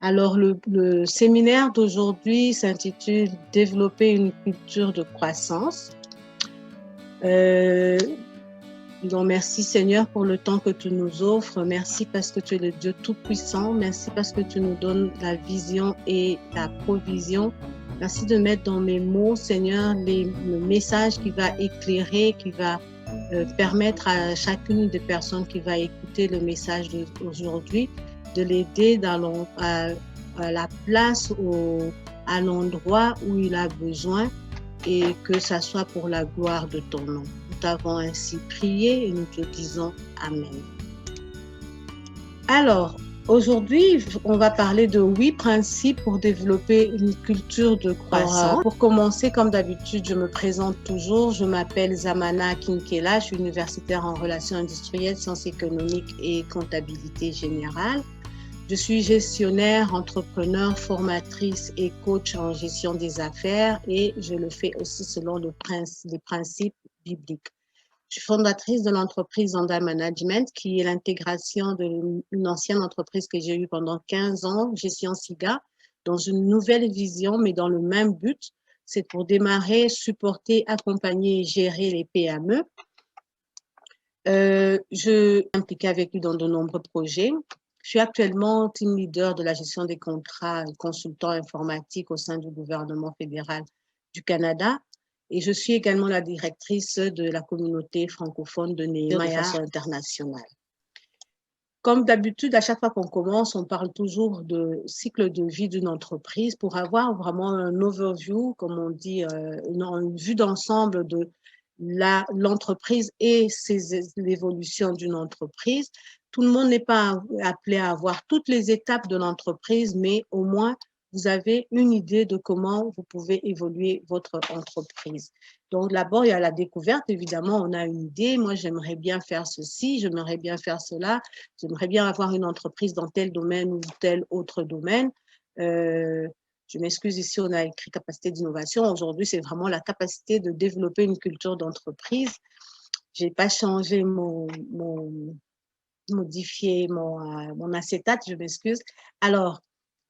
Alors, le séminaire d'aujourd'hui s'intitule Développer une culture de croissance. Donc, merci Seigneur pour le temps que tu nous offres. Merci parce que tu es le Dieu Tout-Puissant. Merci parce que tu nous donnes la vision et la provision. Merci de mettre dans mes mots, Seigneur, le message qui va éclairer, qui va permettre à chacune des personnes qui va écouter le message d'aujourd'hui de l'aider à la place, à l'endroit où il a besoin, et que ça soit pour la gloire de ton nom. Nous t'avons ainsi prié et nous te disons Amen. Alors, aujourd'hui, on va parler de 8 principes pour développer une culture de croissance. Pour commencer, comme d'habitude, je me présente toujours. Je m'appelle Zamana Kinkela, je suis universitaire en relations industrielles, sciences économiques et comptabilité générale. Je suis gestionnaire, entrepreneur, formatrice et coach en gestion des affaires et je le fais aussi selon les principes bibliques. Je suis fondatrice de l'entreprise Anda Management, qui est l'intégration d'une ancienne entreprise que j'ai eue pendant 15 ans, Gestion SIGA, dans une nouvelle vision, mais dans le même but. C'est pour démarrer, supporter, accompagner et gérer les PME. Je suis impliquée avec lui dans de nombreux projets. Je suis actuellement team leader de la gestion des contrats, consultant informatique au sein du gouvernement fédéral du Canada. Et je suis également la directrice de la communauté francophone de Nehemiah de façon internationale. Comme d'habitude, à chaque fois qu'on commence, on parle toujours de cycle de vie d'une entreprise pour avoir vraiment un overview, comme on dit, une vue d'ensemble de l'entreprise et l'évolution d'une entreprise. Tout le monde n'est pas appelé à avoir toutes les étapes de l'entreprise, mais au moins, vous avez une idée de comment vous pouvez évoluer votre entreprise. Donc, d'abord, il y a la découverte. Évidemment, on a une idée. Moi, j'aimerais bien faire ceci, j'aimerais bien faire cela. J'aimerais bien avoir une entreprise dans tel domaine ou tel autre domaine. Je m'excuse, ici, on a écrit capacité d'innovation. Aujourd'hui, c'est vraiment la capacité de développer une culture d'entreprise. Je n'ai pas changé modifié mon acétate, je m'excuse. Alors,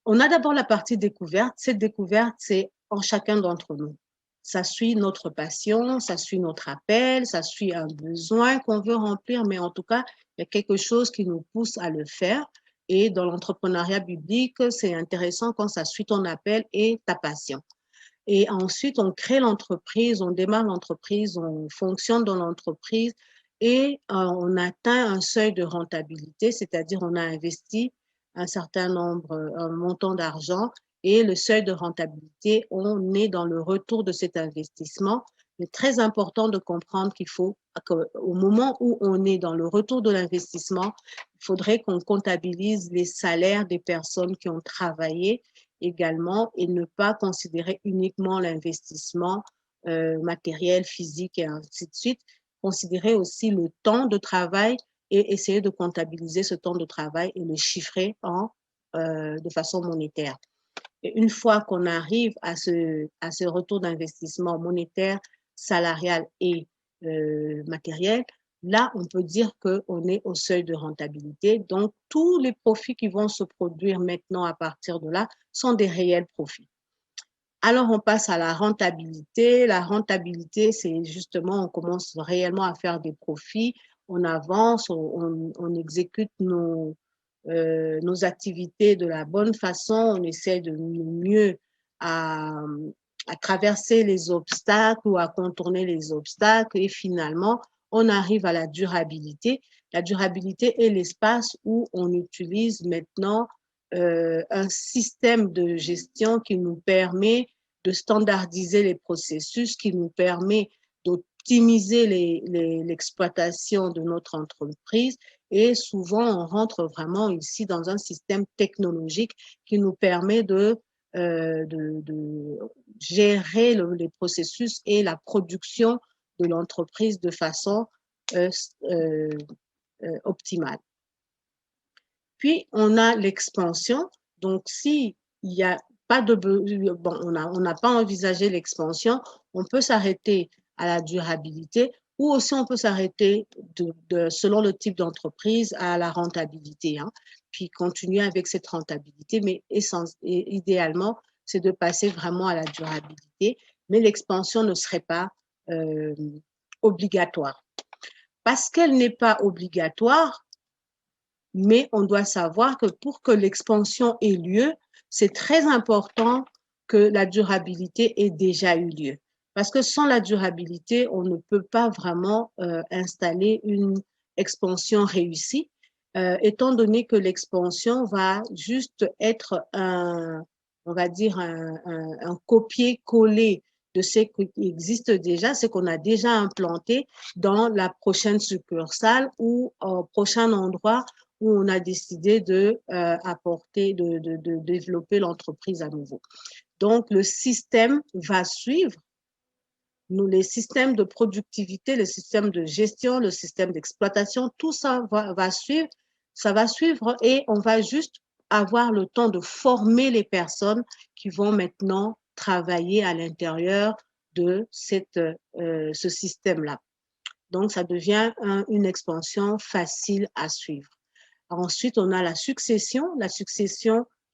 on a d'abord la partie découverte. Cette découverte, c'est en chacun d'entre nous. Ça suit notre passion, ça suit notre appel, ça suit un besoin qu'on veut remplir, mais en tout cas, il y a quelque chose qui nous pousse à le faire. Et dans l'entrepreneuriat biblique, c'est intéressant quand ça suit ton appel et ta passion. Et ensuite, on crée l'entreprise, on démarre l'entreprise, on fonctionne dans l'entreprise et on atteint un seuil de rentabilité, c'est-à-dire on a investi un certain nombre, un montant d'argent et le seuil de rentabilité, on est dans le retour de cet investissement. C'est très important de comprendre qu'il faut, au moment où on est dans le retour de l'investissement, il faudrait qu'on comptabilise les salaires des personnes qui ont travaillé également et ne pas considérer uniquement l'investissement matériel, physique et ainsi de suite. Considérer aussi le temps de travail et essayer de comptabiliser ce temps de travail et le chiffrer de façon monétaire. Et une fois qu'on arrive à ce retour d'investissement monétaire, salarial et matériel, là, on peut dire qu'on est au seuil de rentabilité. Donc, tous les profits qui vont se produire maintenant à partir de là sont des réels profits. Alors, on passe à la rentabilité. La rentabilité, c'est justement, on commence réellement à faire des profits, on avance, on exécute nos activités de la bonne façon, on essaie de mieux à traverser les obstacles ou à contourner les obstacles et finalement, on arrive à la durabilité. La durabilité est l'espace où on utilise maintenant un système de gestion qui nous permet de standardiser les processus, qui nous permet d'optimiser l'exploitation de notre entreprise. Et souvent, on rentre vraiment ici dans un système technologique qui nous permet de gérer les processus et la production de l'entreprise de façon optimale. Puis, on a l'expansion. Donc, s'il n'y a pas de bon, on n'a pas envisagé l'expansion, on peut s'arrêter à la durabilité ou aussi on peut s'arrêter selon le type d'entreprise à la rentabilité, hein, puis continuer avec cette rentabilité, mais idéalement, c'est de passer vraiment à la durabilité, mais l'expansion ne serait pas obligatoire. Parce qu'elle n'est pas obligatoire, mais on doit savoir que pour que l'expansion ait lieu, c'est très important que la durabilité ait déjà eu lieu. Parce que sans la durabilité, on ne peut pas vraiment installer une expansion réussie, étant donné que l'expansion va juste être on va dire, un copier-coller de ce qui existe déjà, ce qu'on a déjà implanté dans la prochaine succursale ou au prochain endroit où on a décidé de développer l'entreprise à nouveau. Donc, le système va suivre, les systèmes de productivité, le système de gestion, le système d'exploitation, tout ça va suivre, et on va juste avoir le temps de former les personnes qui vont maintenant travailler à l'intérieur de ce système-là. Donc, ça devient une expansion facile à suivre. Ensuite, on a la succession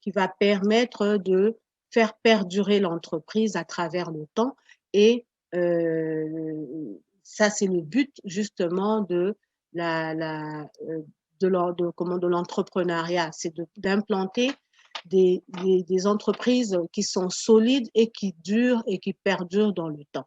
qui va permettre de faire perdurer l'entreprise à travers le temps. Et ça, c'est le but justement de l'entrepreneuriat, c'est d'implanter des entreprises qui sont solides et qui durent et qui perdurent dans le temps.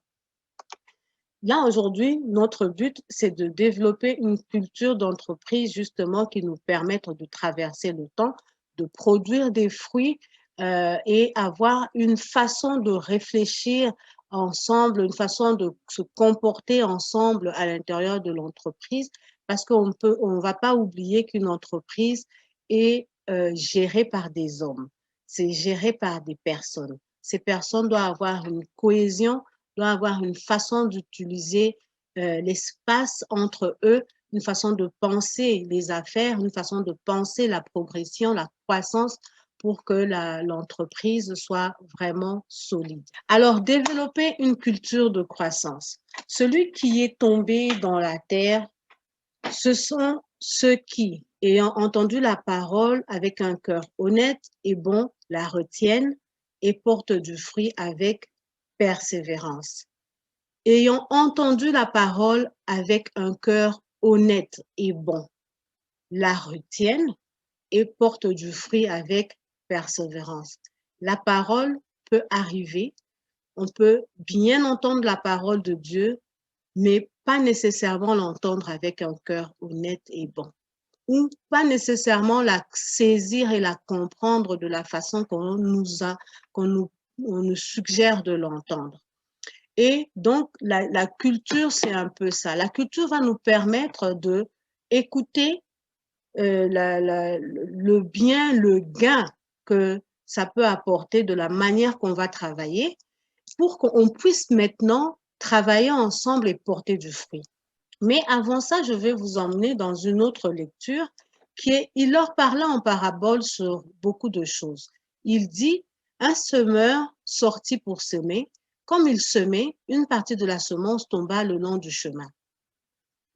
Là, aujourd'hui, notre but, c'est de développer une culture d'entreprise justement qui nous permette de traverser le temps, de produire des fruits et avoir une façon de réfléchir ensemble, une façon de se comporter ensemble à l'intérieur de l'entreprise, parce qu'on ne va pas oublier qu'une entreprise est gérée par des hommes, c'est géré par des personnes. Ces personnes doivent avoir une cohésion, doit avoir une façon d'utiliser l'espace entre eux, une façon de penser les affaires, une façon de penser la progression, la croissance pour que l'entreprise soit vraiment solide. Alors, développer une culture de croissance. Celui qui est tombé dans la terre, ce sont ceux qui, ayant entendu la parole avec un cœur honnête et bon, la retiennent et portent du fruit avec persévérance. Ayant entendu la parole avec un cœur honnête et bon, la retiennent et portent du fruit avec persévérance. La parole peut arriver, on peut bien entendre la parole de Dieu, mais pas nécessairement l'entendre avec un cœur honnête et bon, ou pas nécessairement la saisir et la comprendre de la façon qu'on nous suggère de l'entendre. Et donc, la culture, c'est un peu ça. La culture va nous permettre de écouter le bien, le gain que ça peut apporter de la manière qu'on va travailler pour qu'on puisse maintenant travailler ensemble et porter du fruit. Mais avant ça, je vais vous emmener dans une autre lecture qui est, il leur parla en parabole sur beaucoup de choses. Il dit, un semeur sortit pour semer. Comme il semait, une partie de la semence tomba le long du chemin.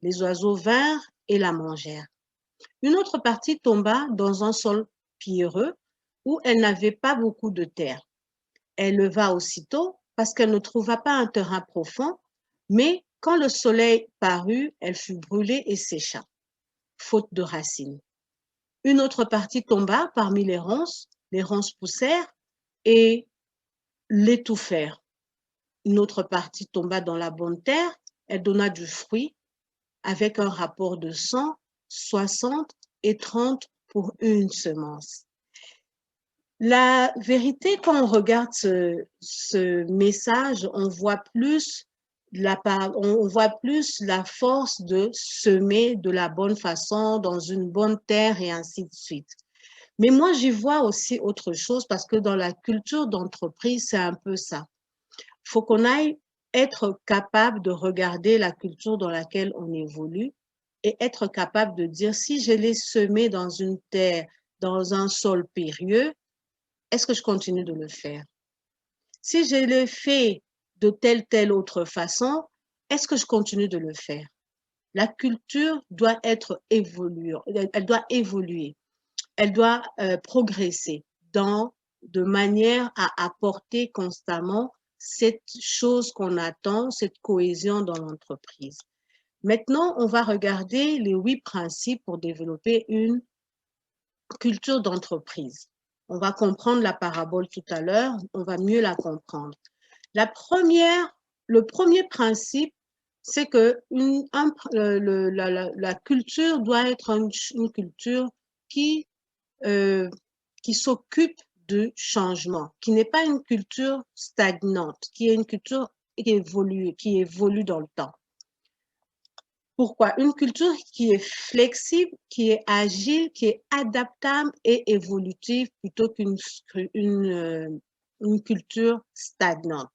Les oiseaux vinrent et la mangèrent. Une autre partie tomba dans un sol pierreux où elle n'avait pas beaucoup de terre. Elle leva aussitôt parce qu'elle ne trouva pas un terrain profond, mais quand le soleil parut, elle fut brûlée et sécha, faute de racines. Une autre partie tomba parmi les ronces poussèrent et l'étouffèrent. Une autre partie tomba dans la bonne terre, elle donna du fruit avec un rapport de 100, 60 et 30 pour une semence. La vérité, quand on regarde ce message, on voit plus la force de semer de la bonne façon, dans une bonne terre et ainsi de suite. Mais moi, j'y vois aussi autre chose parce que dans la culture d'entreprise, c'est un peu ça. Il faut qu'on aille être capable de regarder la culture dans laquelle on évolue et être capable de dire si je l'ai semé dans une terre, dans un sol périlleux, est-ce que je continue de le faire? Si je l'ai fait de telle autre façon, est-ce que je continue de le faire? La culture doit être évoluée, elle doit évoluer, elle doit progresser de manière à apporter constamment cette chose qu'on attend, cette cohésion dans l'entreprise. Maintenant, on va regarder les 8 principes pour développer une culture d'entreprise. On va comprendre la parabole tout à l'heure, on va mieux la comprendre. Le premier principe, c'est que la culture doit être une culture qui, qui s'occupe du changement, qui n'est pas une culture stagnante, qui est une culture qui évolue dans le temps. Pourquoi? Une culture qui est flexible, qui est agile, qui est adaptable et évolutive plutôt une culture stagnante.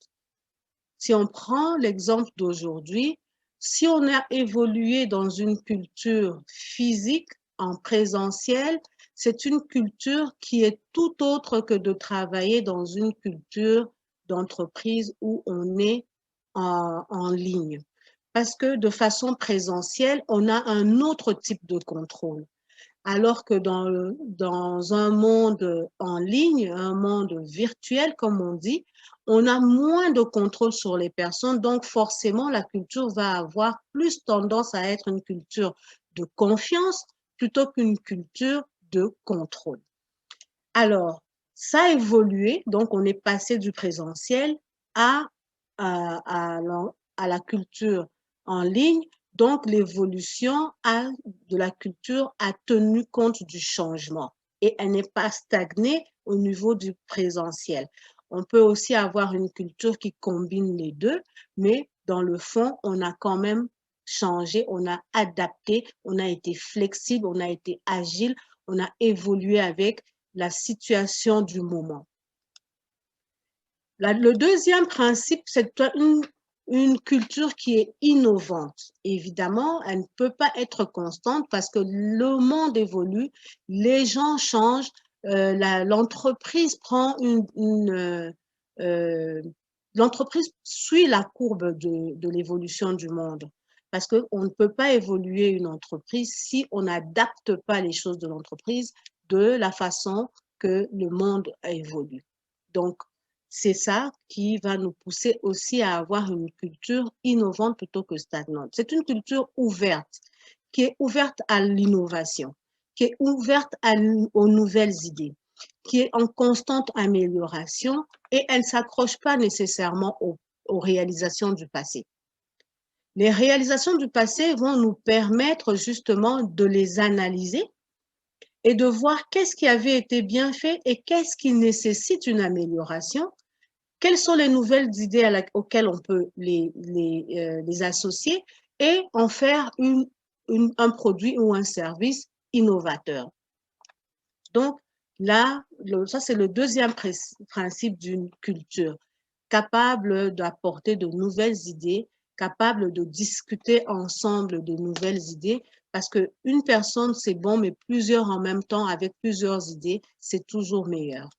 Si on prend l'exemple d'aujourd'hui, si on a évolué dans une culture physique en présentiel, c'est une culture qui est tout autre que de travailler dans une culture d'entreprise où on est en ligne. Parce que de façon présentielle, on a un autre type de contrôle. Alors que dans un monde en ligne, un monde virtuel, comme on dit, on a moins de contrôle sur les personnes. Donc, forcément, la culture va avoir plus tendance à être une culture de confiance plutôt qu'une culture de contrôle. Alors, ça a évolué. Donc, on est passé du présentiel à la culture en ligne. Donc, l'évolution de la culture a tenu compte du changement et elle n'est pas stagnée au niveau du présentiel. On peut aussi avoir une culture qui combine les deux, mais dans le fond, on a quand même changé, on a adapté, on a été flexible, on a été agile, on a évolué avec la situation du moment. Le deuxième principe, c'est une culture qui est innovante. Évidemment, elle ne peut pas être constante parce que le monde évolue, les gens changent, l'entreprise l'entreprise suit la courbe de l'évolution du monde. Parce qu'on ne peut pas évoluer une entreprise si on n'adapte pas les choses de l'entreprise de la façon que le monde évolue. Donc, c'est ça qui va nous pousser aussi à avoir une culture innovante plutôt que stagnante. C'est une culture ouverte, qui est ouverte à l'innovation, qui est ouverte aux nouvelles idées, qui est en constante amélioration et elle ne s'accroche pas nécessairement aux réalisations du passé. Les réalisations du passé vont nous permettre justement de les analyser et de voir qu'est-ce qui avait été bien fait et qu'est-ce qui nécessite une amélioration. Quelles sont les nouvelles idées auxquelles on peut les associer et en faire un produit ou un service innovateur. Donc, là, ça c'est le deuxième principe d'une culture, capable d'apporter de nouvelles idées, capable de discuter ensemble de nouvelles idées, parce qu'une personne, c'est bon, mais plusieurs en même temps, avec plusieurs idées, c'est toujours meilleur.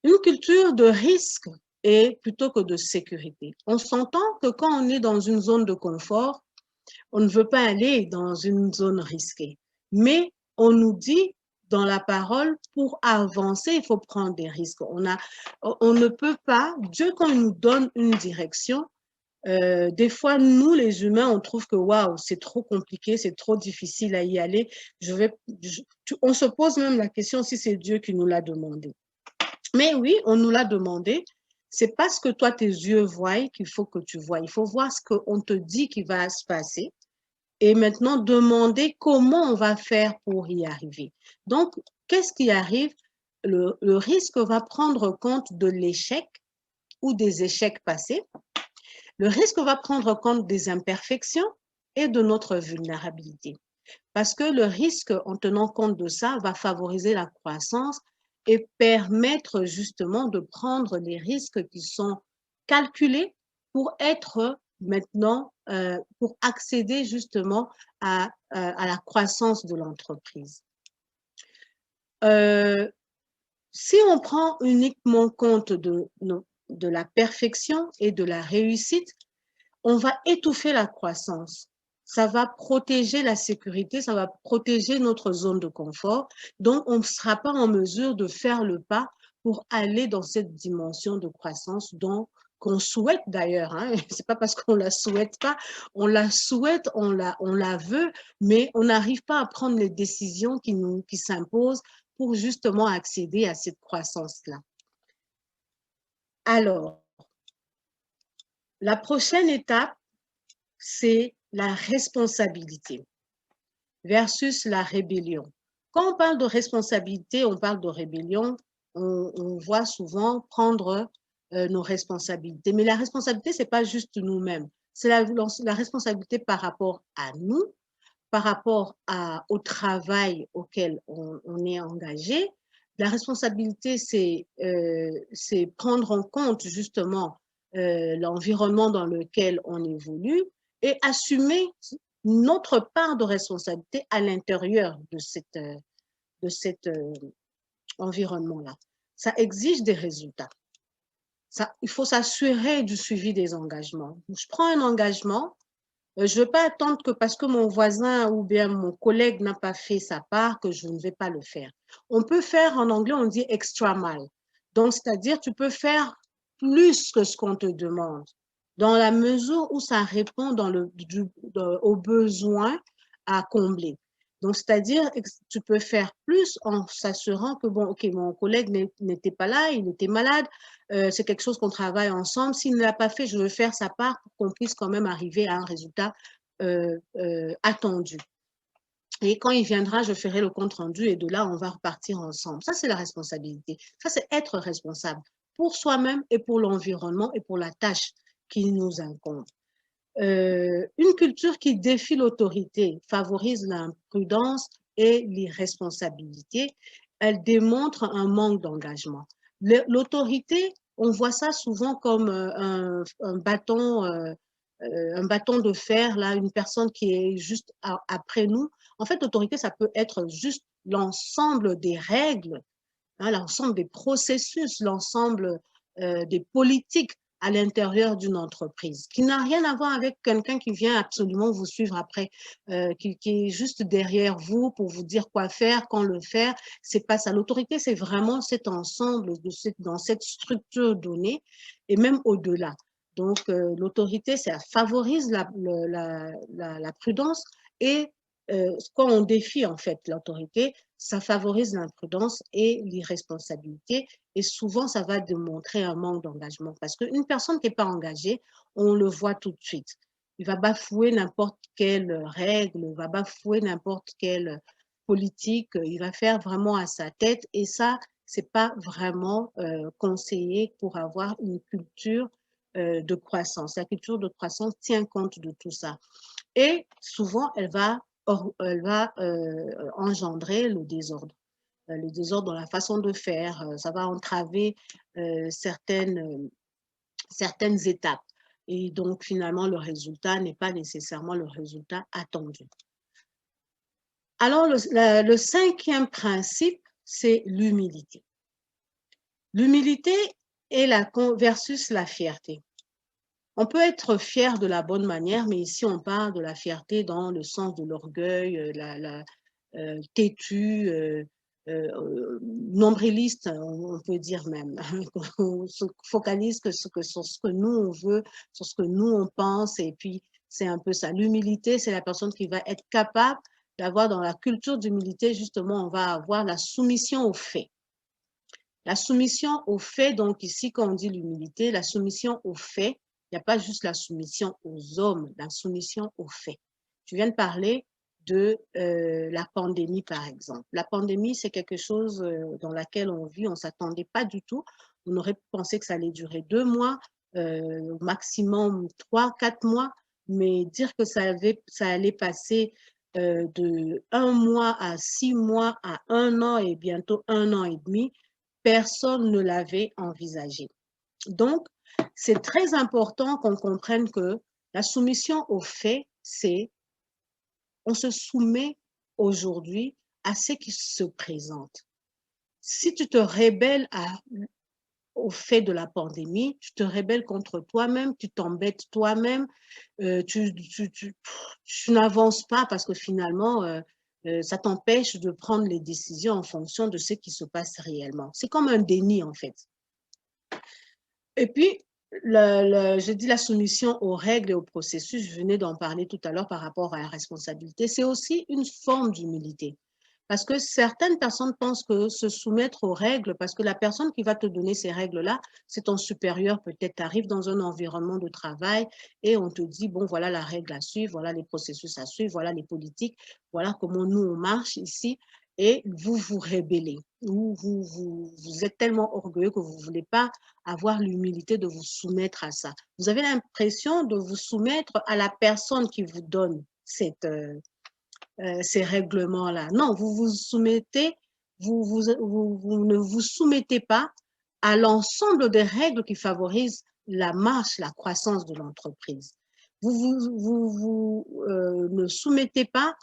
Une culture de risque et plutôt que de sécurité. On s'entend que quand on est dans une zone de confort, on ne veut pas aller dans une zone risquée. Mais on nous dit dans la parole, pour avancer, il faut prendre des risques. On ne peut pas, Dieu quand il nous donne une direction, des fois, nous, les humains, on trouve que waouh, c'est trop compliqué, c'est trop difficile à y aller. On se pose même la question si c'est Dieu qui nous l'a demandé. Mais oui, on nous l'a demandé. C'est parce que toi, tes yeux voient qu'il faut que tu vois. Il faut voir ce qu'on te dit qui va se passer et maintenant demander comment on va faire pour y arriver. Donc, qu'est-ce qui arrive? Le risque va prendre compte de l'échec ou des échecs passés. Le risque va prendre compte des imperfections et de notre vulnérabilité. Parce que le risque, en tenant compte de ça, va favoriser la croissance et permettre justement de prendre des risques qui sont calculés pour être maintenant, pour accéder justement à la croissance de l'entreprise. Si on prend uniquement compte de la perfection et de la réussite, on va étouffer la croissance. Ça va protéger la sécurité, ça va protéger notre zone de confort. Donc, on ne sera pas en mesure de faire le pas pour aller dans cette dimension de croissance qu'on souhaite d'ailleurs. Hein. Ce n'est pas parce qu'on ne la souhaite pas, on la souhaite, on la veut, mais on n'arrive pas à prendre les décisions qui s'imposent pour justement accéder à cette croissance-là. Alors, la prochaine étape, c'est la responsabilité versus la rébellion. Quand on parle de responsabilité, on parle de rébellion, on voit souvent prendre nos responsabilités. Mais la responsabilité, ce n'est pas juste nous-mêmes. C'est la responsabilité par rapport à nous, par rapport au travail auquel on est engagé. La responsabilité, c'est prendre en compte justement l'environnement dans lequel on évolue et assumer notre part de responsabilité à l'intérieur de cet environnement-là. Ça exige des résultats. Il faut s'assurer du suivi des engagements. Je prends un engagement, je ne vais pas attendre que parce que mon voisin ou bien mon collègue n'a pas fait sa part, que je ne vais pas le faire. On peut faire, en anglais, on dit extra mile. Donc, c'est-à-dire, tu peux faire plus que ce qu'on te demande, dans la mesure où ça répond aux besoins à combler. Donc, c'est-à-dire, tu peux faire plus en s'assurant que, bon, OK, mon collègue n'était pas là, il était malade, c'est quelque chose qu'on travaille ensemble. S'il ne l'a pas fait, je veux faire sa part pour qu'on puisse quand même arriver à un résultat attendu. Et quand il viendra, je ferai le compte rendu et de là, on va repartir ensemble. Ça, c'est la responsabilité. Ça, c'est être responsable pour soi-même et pour l'environnement et pour la tâche qui nous incombe. Une culture qui défie l'autorité favorise l'imprudence et l'irresponsabilité. Elle démontre un manque d'engagement. L'autorité, on voit ça souvent comme un bâton de fer, là, une personne qui est juste après nous. En fait, l'autorité, ça peut être juste l'ensemble des règles, hein, l'ensemble des processus, l'ensemble des politiques à l'intérieur d'une entreprise, qui n'a rien à voir avec quelqu'un qui vient absolument vous suivre après, qui est juste derrière vous pour vous dire quoi faire, quand le faire. C'est pas ça. L'autorité, c'est vraiment cet ensemble, dans cette structure donnée, et même au-delà. Donc, l'autorité, ça favorise la prudence et quand on défie en fait l'autorité, ça favorise l'imprudence et l'irresponsabilité. Et souvent, ça va démontrer un manque d'engagement. Parce qu'une personne qui n'est pas engagée, on le voit tout de suite. Il va bafouer n'importe quelle règle, il va bafouer n'importe quelle politique, il va faire vraiment à sa tête. Et ça, ce n'est pas vraiment conseillé pour avoir une culture de croissance. La culture de croissance tient compte de tout ça. Et souvent, elle va engendrer le désordre. Le désordre dans la façon de faire, ça va entraver certaines étapes. Et donc, finalement, le résultat n'est pas nécessairement le résultat attendu. Alors, le cinquième principe, c'est l'humilité. L'humilité versus la fierté. On peut être fier de la bonne manière, mais ici, on parle de la fierté dans le sens de l'orgueil, têtu, nombriliste, on peut dire même. On se focalise sur ce que nous, on veut, sur ce que nous, on pense, et puis c'est un peu ça. L'humilité, c'est la personne qui va être capable d'avoir dans la culture d'humilité, justement, on va avoir la soumission aux faits. La soumission aux faits, donc ici, quand on dit l'humilité, la soumission aux faits, il n'y a pas juste la soumission aux hommes, la soumission aux faits. Tu viens de parler de la pandémie, par exemple. La pandémie, c'est quelque chose dans laquelle on vit, on ne s'attendait pas du tout. On aurait pensé que ça allait durer 2 mois, au maximum 3, 4 mois, mais dire que ça allait passer de 1 mois à 6 mois à 1 an et bientôt 1 an et demi, personne ne l'avait envisagé. Donc, c'est très important qu'on comprenne que la soumission aux faits, c'est on se soumet aujourd'hui à ce qui se présente. Si tu te rebelles au fait de la pandémie, tu te rebelles contre toi-même, tu t'embêtes toi-même, tu n'avances pas parce que finalement, ça t'empêche de prendre les décisions en fonction de ce qui se passe réellement. C'est comme un déni, en fait. Et puis, je dis la soumission aux règles et aux processus, je venais d'en parler tout à l'heure par rapport à la responsabilité, c'est aussi une forme d'humilité. Parce que certaines personnes pensent que se soumettre aux règles, parce que la personne qui va te donner ces règles-là, c'est ton supérieur, peut-être tu arrives dans un environnement de travail et on te dit, bon, voilà la règle à suivre, voilà les processus à suivre, voilà les politiques, voilà comment nous on marche ici, et vous vous rébellez. Vous êtes tellement orgueilleux que vous ne voulez pas avoir l'humilité de vous soumettre à ça. Vous avez l'impression de vous soumettre à la personne qui vous donne ces règlements-là. Non, vous ne vous soumettez pas à l'ensemble des règles qui favorisent la marche, la croissance de l'entreprise. Vous ne soumettez pas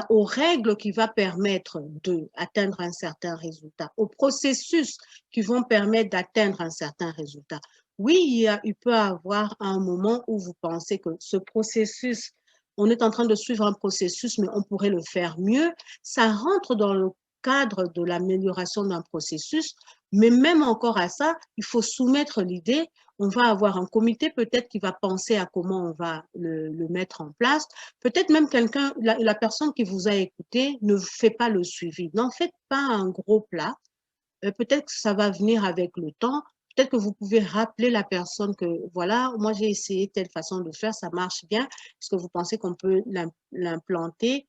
aux règles qui vont permettre d'atteindre un certain résultat, aux processus qui vont permettre d'atteindre un certain résultat. Oui, il peut y avoir un moment où vous pensez que ce processus, on est en train de suivre un processus, mais on pourrait le faire mieux. Ça rentre dans le cadre de l'amélioration d'un processus, mais même encore à ça, il faut soumettre l'idée. On va avoir un comité peut-être qui va penser à comment on va le mettre en place. Peut-être même quelqu'un, la personne qui vous a écouté ne fait pas le suivi. N'en faites pas un gros plat. Peut-être que ça va venir avec le temps. Peut-être que vous pouvez rappeler la personne que, voilà, moi j'ai essayé telle façon de faire, ça marche bien. Est-ce que vous pensez qu'on peut l'implanter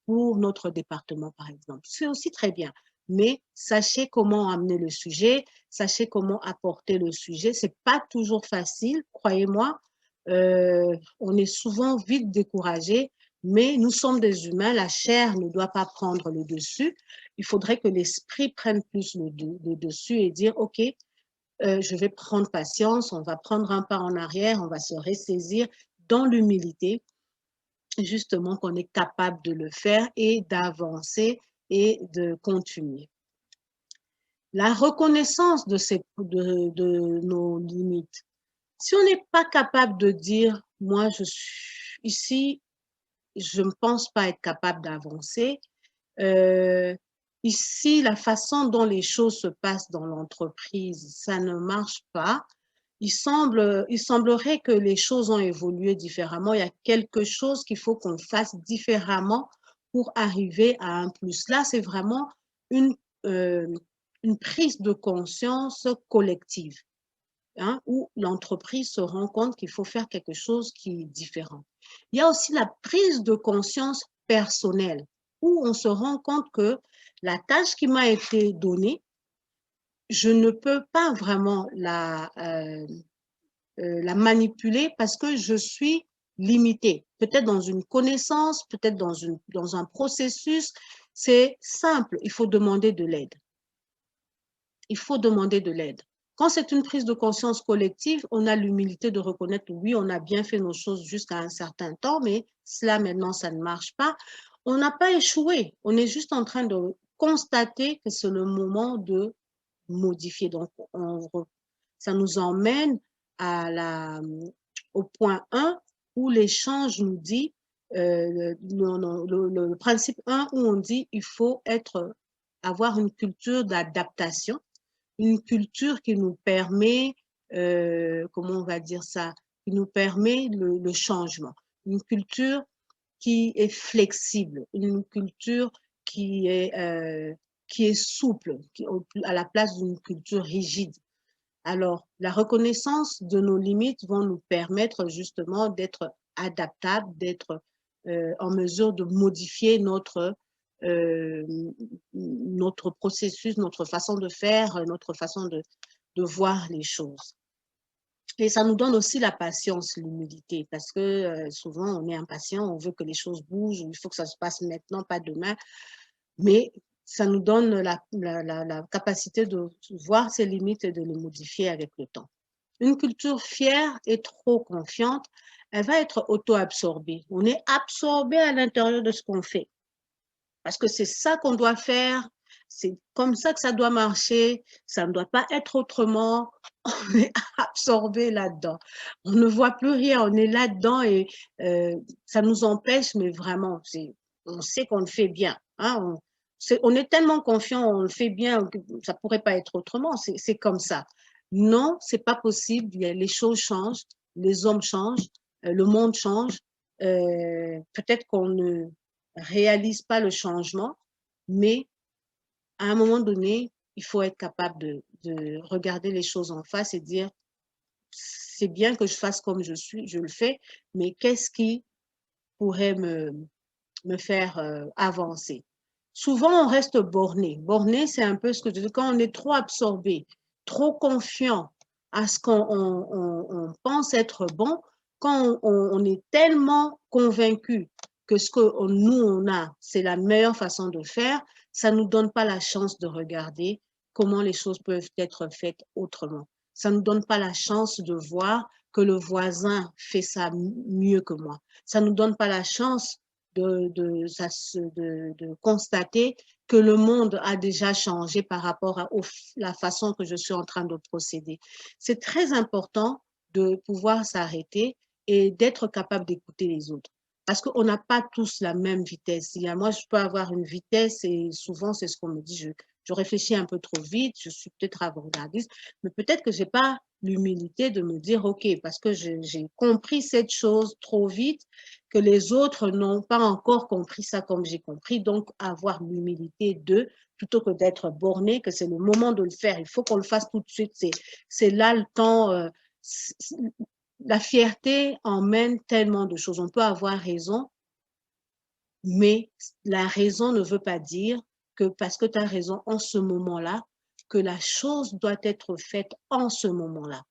pour notre département, par exemple? C'est aussi très bien. Mais sachez comment amener le sujet, sachez comment apporter le sujet. C'est pas toujours facile, croyez-moi. On est souvent vite découragé, mais nous sommes des humains. La chair ne doit pas prendre le dessus. Il faudrait que l'esprit prenne plus le dessus et dire, OK, je vais prendre patience, on va prendre un pas en arrière, on va se ressaisir dans l'humilité, justement qu'on est capable de le faire et d'avancer et de continuer. La reconnaissance de nos limites. Si on n'est pas capable de dire, moi, je suis ici, je ne pense pas être capable d'avancer, ici, la façon dont les choses se passent dans l'entreprise, ça ne marche pas. Il semblerait que les choses ont évolué différemment. Il y a quelque chose qu'il faut qu'on fasse différemment pour arriver à un plus. Là, c'est vraiment une, euh, une prise de conscience collective, hein, où l'entreprise se rend compte qu'il faut faire quelque chose qui est différent. Il y a aussi la prise de conscience personnelle, où on se rend compte que la tâche qui m'a été donnée, je ne peux pas vraiment la manipuler parce que je suis limitée. Peut-être dans une connaissance, peut-être dans un processus. C'est simple, il faut demander de l'aide. Il faut demander de l'aide. Quand c'est une prise de conscience collective, on a l'humilité de reconnaître, oui, on a bien fait nos choses jusqu'à un certain temps, mais cela maintenant, ça ne marche pas. On n'a pas échoué. On est juste en train de constater que c'est le moment de modifier. Donc, ça nous emmène au point 1 où l'échange nous dit, le principe 1 où on dit il faut avoir une culture d'adaptation, une culture qui nous permet, comment on va dire ça, qui nous permet le changement, une culture qui est flexible, une culture qui est souple, à la place d'une culture rigide. Alors, la reconnaissance de nos limites vont nous permettre justement d'être adaptables, d'être en mesure de modifier euh, notre processus, notre façon de faire, notre façon de voir les choses. Et ça nous donne aussi la patience, l'humilité, parce que souvent on est impatient, on veut que les choses bougent, il faut que ça se passe maintenant, pas demain. Mais ça nous donne la capacité de voir ses limites et de les modifier avec le temps. Une culture fière et trop confiante, elle va être auto-absorbée. On est absorbé à l'intérieur de ce qu'on fait. Parce que c'est ça qu'on doit faire, C'est comme ça que ça doit marcher, ça ne doit pas être autrement. On est absorbé là-dedans. On ne voit plus rien, on est là-dedans et ça nous empêche, mais vraiment, on sait qu'on le fait bien. Hein, on est tellement confiant, on le fait bien, que ça pourrait pas être autrement, c'est comme ça. Non, c'est pas possible, les choses changent, les hommes changent, le monde change. Peut-être qu'on ne réalise pas le changement, mais à un moment donné, il faut être capable de regarder les choses en face et dire, c'est bien que je fasse comme je suis, je le fais, mais qu'est-ce qui pourrait me faire avancer? Souvent, on reste borné. Borné, c'est un peu ce que je dis, quand on est trop absorbé, trop confiant à ce qu'on pense être bon, quand on est tellement convaincu que ce que nous, on a, c'est la meilleure façon de faire, ça ne nous donne pas la chance de regarder comment les choses peuvent être faites autrement. Ça ne nous donne pas la chance de voir que le voisin fait ça mieux que moi. Ça ne nous donne pas la chance de constater que le monde a déjà changé par rapport à la façon que je suis en train de procéder. C'est très important de pouvoir s'arrêter et d'être capable d'écouter les autres. Parce qu'on n'a pas tous la même vitesse. Moi, je peux avoir une vitesse et souvent, c'est ce qu'on me dit, je réfléchis un peu trop vite, je suis peut-être avant-gardiste, mais peut-être que je n'ai pas l'humilité de me dire, OK, parce que j'ai compris cette chose trop vite, que les autres n'ont pas encore compris ça comme j'ai compris. Donc, avoir l'humilité d'eux, plutôt que d'être borné, que c'est le moment de le faire, il faut qu'on le fasse tout de suite. C'est là le temps. La fierté emmène tellement de choses. On peut avoir raison, mais la raison ne veut pas dire que parce que tu as raison en ce moment-là, que la chose doit être faite en ce moment-là.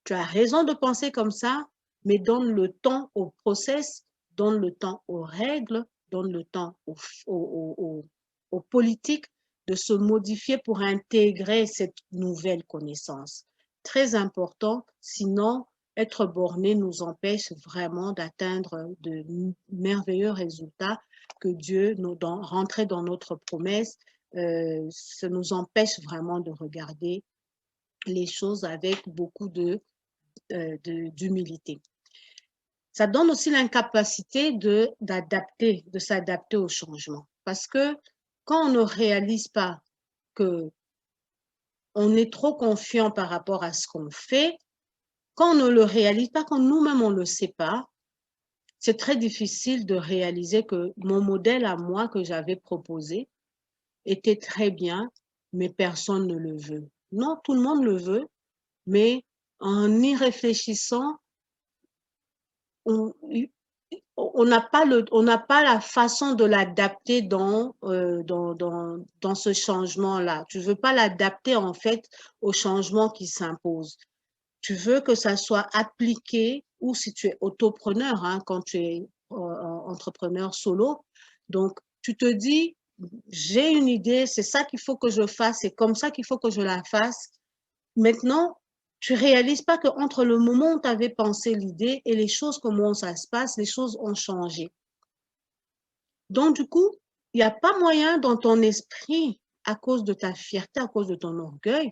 Tu as raison de penser comme ça, mais donne le temps au process, donne le temps aux règles, donne le temps aux politiques de se modifier pour intégrer cette nouvelle connaissance. Très important, sinon être borné nous empêche vraiment d'atteindre de merveilleux résultats que Dieu nous donne, rentrer dans notre promesse, ça nous empêche vraiment de regarder les choses avec beaucoup d'humilité. Ça donne aussi l'incapacité de s'adapter au changement. Parce que quand on ne réalise pas que on est trop confiant par rapport à ce qu'on fait, quand on ne le réalise pas, quand nous-mêmes on ne le sait pas, c'est très difficile de réaliser que mon modèle à moi que j'avais proposé était très bien, mais personne ne le veut. Non, tout le monde le veut, mais en y réfléchissant, on n'a pas la façon de l'adapter dans ce changement-là. Tu ne veux pas l'adapter en fait au changement qui s'impose. Tu veux que ça soit appliqué, ou si tu es autopreneur, hein, quand tu es entrepreneur solo, donc tu te dis, j'ai une idée, c'est ça qu'il faut que je fasse, c'est comme ça qu'il faut que je la fasse. Maintenant, tu réalises pas qu'entre le moment où tu avais pensé l'idée et les choses, comment ça se passe, les choses ont changé. Donc, du coup, il n'y a pas moyen dans ton esprit, à cause de ta fierté, à cause de ton orgueil,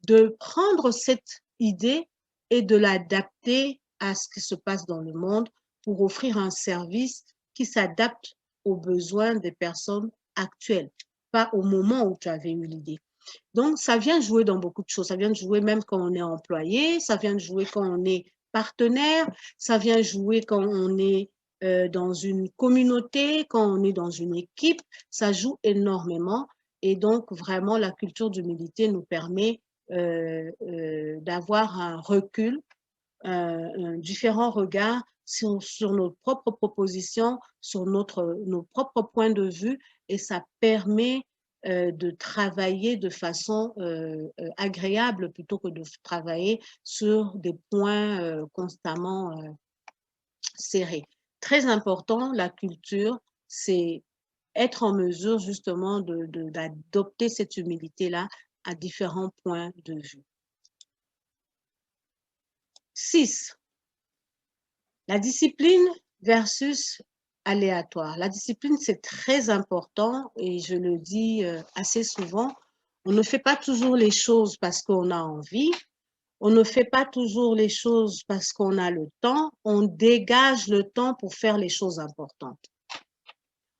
de prendre cette idée et de l'adapter à ce qui se passe dans le monde pour offrir un service qui s'adapte aux besoins des personnes actuelles, pas au moment où tu avais eu l'idée. Donc, ça vient jouer dans beaucoup de choses. Ça vient de jouer même quand on est employé, ça vient de jouer quand on est partenaire, ça vient jouer quand on est dans une communauté, quand on est dans une équipe. Ça joue énormément. Et donc, vraiment, la culture d'humilité nous permet d'avoir un recul, un différent regard sur nos propres propositions, sur nos propres points de vue, et ça permet de travailler de façon agréable plutôt que de travailler sur des points constamment serrés. Très important, la culture, c'est être en mesure justement d'adopter cette humilité-là à différents points de vue. 6. La discipline versus aléatoire. La discipline, c'est très important et je le dis assez souvent. On ne fait pas toujours les choses parce qu'on a envie. On ne fait pas toujours les choses parce qu'on a le temps. On dégage le temps pour faire les choses importantes.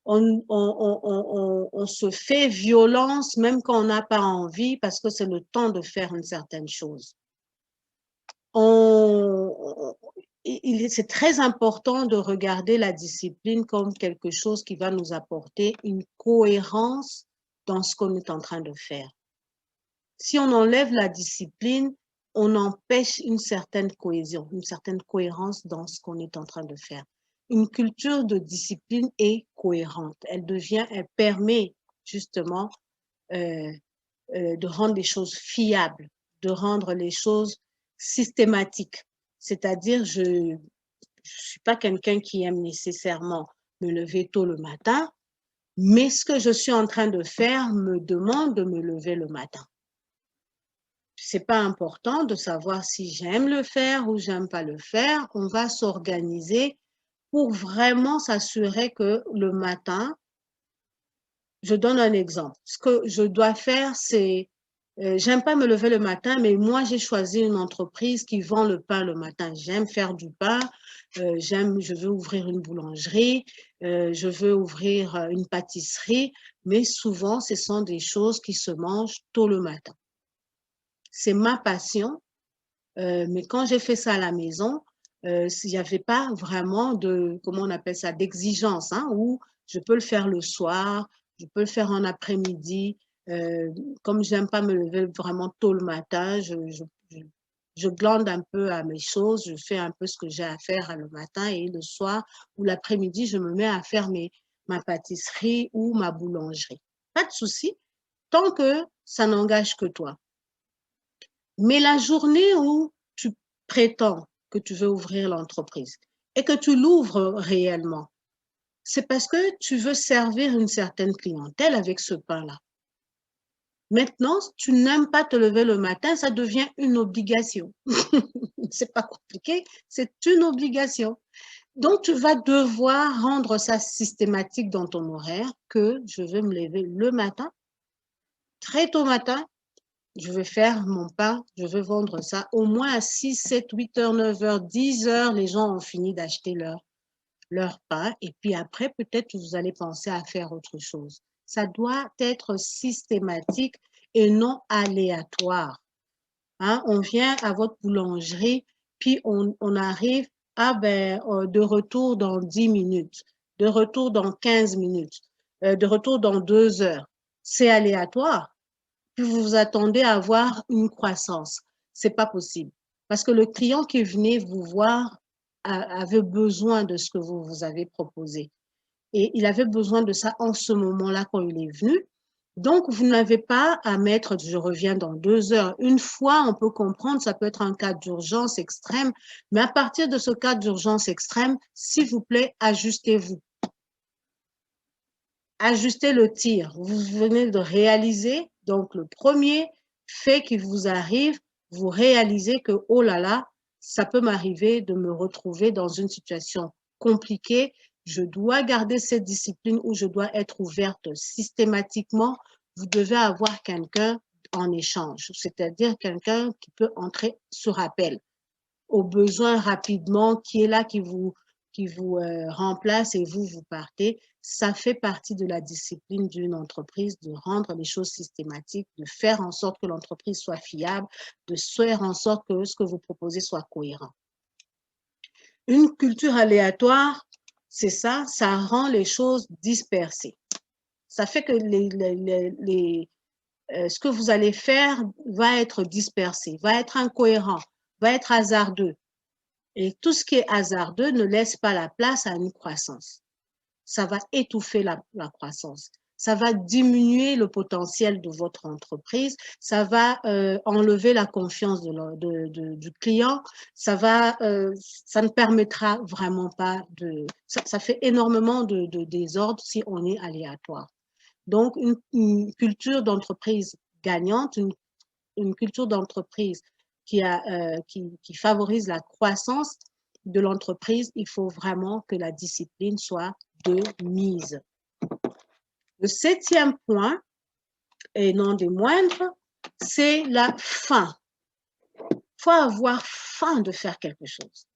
On se fait violence même quand on n'a pas envie parce que c'est le temps de faire une certaine chose. C'est très important de regarder la discipline comme quelque chose qui va nous apporter une cohérence dans ce qu'on est en train de faire. Si on enlève la discipline, on empêche une certaine cohésion, une certaine cohérence dans ce qu'on est en train de faire. Une culture de discipline est cohérente. Elle permet justement de rendre les choses fiables, de rendre les choses systématiques. C'est-à-dire, je ne suis pas quelqu'un qui aime nécessairement me lever tôt le matin, mais ce que je suis en train de faire me demande de me lever le matin. C'est pas important de savoir si j'aime le faire ou j'aime pas le faire. On va s'organiser pour vraiment s'assurer que le matin, je donne un exemple. Ce que je dois faire, c'est, j'aime pas me lever le matin, mais moi, j'ai choisi une entreprise qui vend le pain le matin. J'aime faire du pain, je veux ouvrir une boulangerie, je veux ouvrir une pâtisserie, mais souvent, ce sont des choses qui se mangent tôt le matin. C'est ma passion, mais quand j'ai fait ça à la maison, il n'y avait pas vraiment de, comment on appelle ça, d'exigence, hein, où je peux le faire le soir, je peux le faire en après-midi. Comme j'aime pas me lever vraiment tôt le matin, je glande un peu à mes choses, je fais un peu ce que j'ai à faire le matin et le soir ou l'après-midi, je me mets à faire ma pâtisserie ou ma boulangerie. Pas de souci, tant que ça n'engage que toi. Mais la journée où tu prétends que tu veux ouvrir l'entreprise et que tu l'ouvres réellement, c'est parce que tu veux servir une certaine clientèle avec ce pain-là. Maintenant, tu n'aimes pas te lever le matin, ça devient une obligation. C'est pas compliqué, c'est une obligation. Donc, tu vas devoir rendre ça systématique dans ton horaire que je vais me lever le matin, très tôt matin, je vais faire mon pain, je vais vendre ça. Au moins à 6, 7, 8 heures, 9 heures, 10 heures, les gens ont fini d'acheter leur pain. Et puis après, peut-être que vous allez penser à faire autre chose. Ça doit être systématique et non aléatoire. Hein? On vient à votre boulangerie, puis on arrive de retour dans 10 minutes, de retour dans 15 minutes, de retour dans 2 heures. C'est aléatoire. Puis vous vous attendez à avoir une croissance. C'est pas possible. Parce que le client qui venait vous voir avait besoin de ce que vous avez proposé. Et il avait besoin de ça en ce moment-là quand il est venu. Donc, vous n'avez pas à mettre, je reviens dans 2 heures. Une fois, on peut comprendre, ça peut être un cas d'urgence extrême, mais à partir de ce cas d'urgence extrême, s'il vous plaît, ajustez-vous. Ajustez le tir. Vous venez de réaliser, donc le premier fait qui vous arrive, vous réalisez que, oh là là, ça peut m'arriver de me retrouver dans une situation compliquée. Je dois garder cette discipline où je dois être ouverte systématiquement. Vous devez avoir quelqu'un en échange, c'est-à-dire quelqu'un qui peut entrer sur appel, au besoin rapidement, qui est là, qui vous remplace et vous partez. Ça fait partie de la discipline d'une entreprise de rendre les choses systématiques, de faire en sorte que l'entreprise soit fiable, de faire en sorte que ce que vous proposez soit cohérent. Une culture aléatoire, c'est ça, ça rend les choses dispersées. Ça fait que ce que vous allez faire va être dispersé, va être incohérent, va être hasardeux. Et tout ce qui est hasardeux ne laisse pas la place à une croissance. Ça va étouffer la croissance. Ça va diminuer le potentiel de votre entreprise. Ça va enlever la confiance du client. Ça ne permettra vraiment pas de... Ça fait énormément de désordre si on est aléatoire. Donc, une culture d'entreprise gagnante, une culture d'entreprise qui favorise la croissance de l'entreprise, il faut vraiment que la discipline soit de mise. Le 7e point, et non des moindres, c'est la faim. Il faut avoir faim de faire quelque chose.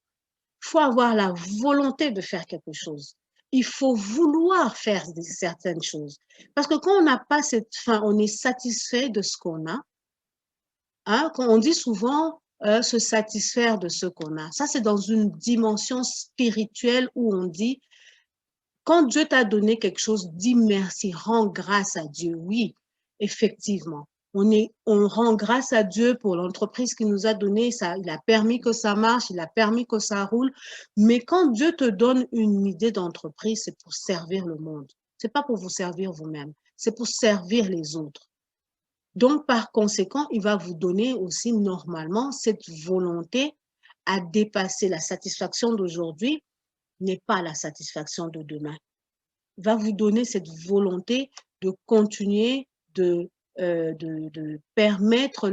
Il faut avoir la volonté de faire quelque chose. Il faut vouloir faire certaines choses. Parce que quand on n'a pas cette faim, on est satisfait de ce qu'on a. Hein, quand on dit souvent se satisfaire de ce qu'on a. Ça, c'est dans une dimension spirituelle où on dit, quand Dieu t'a donné quelque chose, dis merci, rends grâce à Dieu. Oui, effectivement. On rend grâce à Dieu pour l'entreprise qu'il nous a donnée. Il a permis que ça marche, il a permis que ça roule. Mais quand Dieu te donne une idée d'entreprise, c'est pour servir le monde. C'est pas pour vous servir vous-même, c'est pour servir les autres. Donc, par conséquent, il va vous donner aussi normalement cette volonté à dépasser la satisfaction d'aujourd'hui n'est pas la satisfaction de demain. Il va vous donner cette volonté de continuer de permettre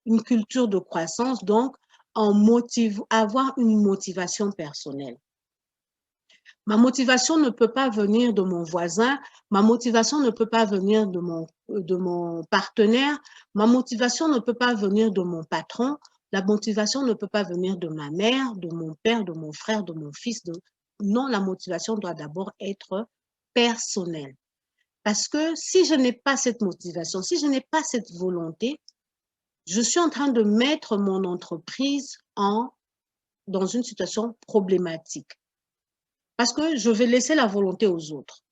une culture de croissance, donc avoir une motivation personnelle. Ma motivation ne peut pas venir de mon voisin, ma motivation ne peut pas venir de mon partenaire, ma motivation ne peut pas venir de mon patron, la motivation ne peut pas venir de ma mère, de mon père, de mon frère, de mon fils. Non, la motivation doit d'abord être personnelle. Parce que si je n'ai pas cette motivation, si je n'ai pas cette volonté, je suis en train de mettre mon entreprise dans une situation problématique. Parce que je vais laisser la volonté aux autres.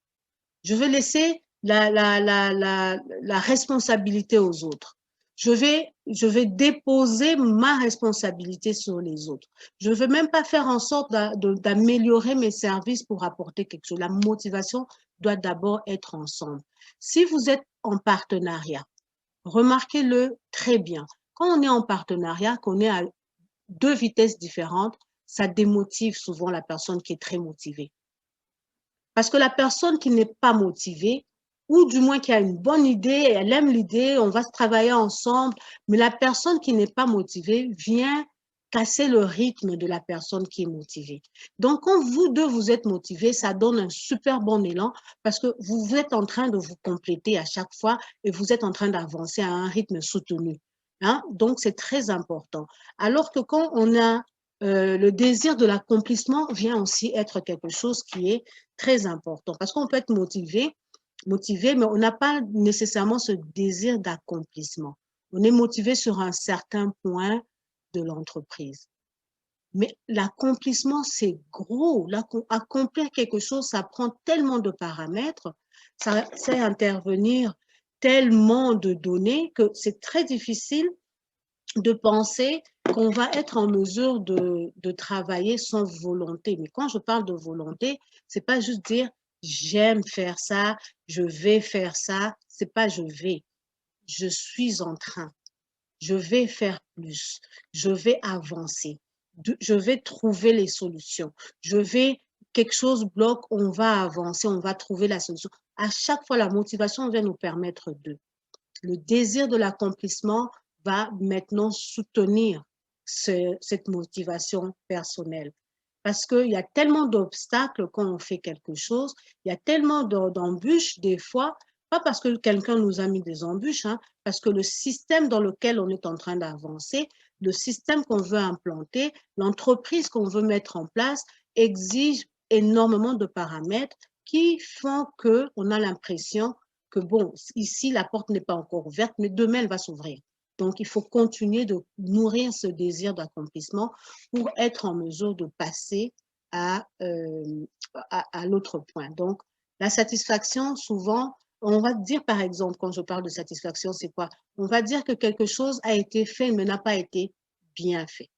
Je vais laisser la responsabilité aux autres. Je vais déposer ma responsabilité sur les autres. Je ne vais même pas faire en sorte d'améliorer mes services pour apporter quelque chose. La motivation doit d'abord être ensemble. Si vous êtes en partenariat, remarquez-le très bien. Quand on est en partenariat, qu'on est à 2 vitesses différentes, ça démotive souvent la personne qui est très motivée. Parce que la personne qui n'est pas motivée, ou du moins qui a une bonne idée, elle aime l'idée, on va se travailler ensemble, mais la personne qui n'est pas motivée vient casser le rythme de la personne qui est motivée. Donc, quand vous deux, vous êtes motivés, ça donne un super bon élan parce que vous êtes en train de vous compléter à chaque fois et vous êtes en train d'avancer à un rythme soutenu. Hein? Donc, c'est très important. Alors que quand on a le désir de l'accomplissement vient aussi être quelque chose qui est très important parce qu'on peut être motivé, mais on n'a pas nécessairement ce désir d'accomplissement. On est motivé sur un certain point de l'entreprise. Mais l'accomplissement, c'est gros. Accomplir quelque chose, ça prend tellement de paramètres, ça fait intervenir tellement de données que c'est très difficile de penser qu'on va être en mesure de travailler sans volonté. Mais quand je parle de volonté, c'est pas juste dire j'aime faire ça, je vais faire ça. C'est pas je vais. Je suis en train. Je vais faire plus. Je vais avancer. Je vais trouver les solutions. Quelque chose bloque, on va avancer, on va trouver la solution. À chaque fois, la motivation vient nous permettre de. Le désir de l'accomplissement va maintenant soutenir cette motivation personnelle. Parce qu'il y a tellement d'obstacles quand on fait quelque chose, il y a tellement d'embûches des fois, pas parce que quelqu'un nous a mis des embûches, hein, parce que le système dans lequel on est en train d'avancer, le système qu'on veut implanter, l'entreprise qu'on veut mettre en place exige énormément de paramètres qui font qu'on a l'impression que bon, ici, la porte n'est pas encore ouverte, mais demain, elle va s'ouvrir. Donc, il faut continuer de nourrir ce désir d'accomplissement pour être en mesure de passer à l'autre point. Donc, la satisfaction, souvent, on va dire, par exemple, quand je parle de satisfaction, c'est quoi? On va dire que quelque chose a été fait, mais n'a pas été bien fait.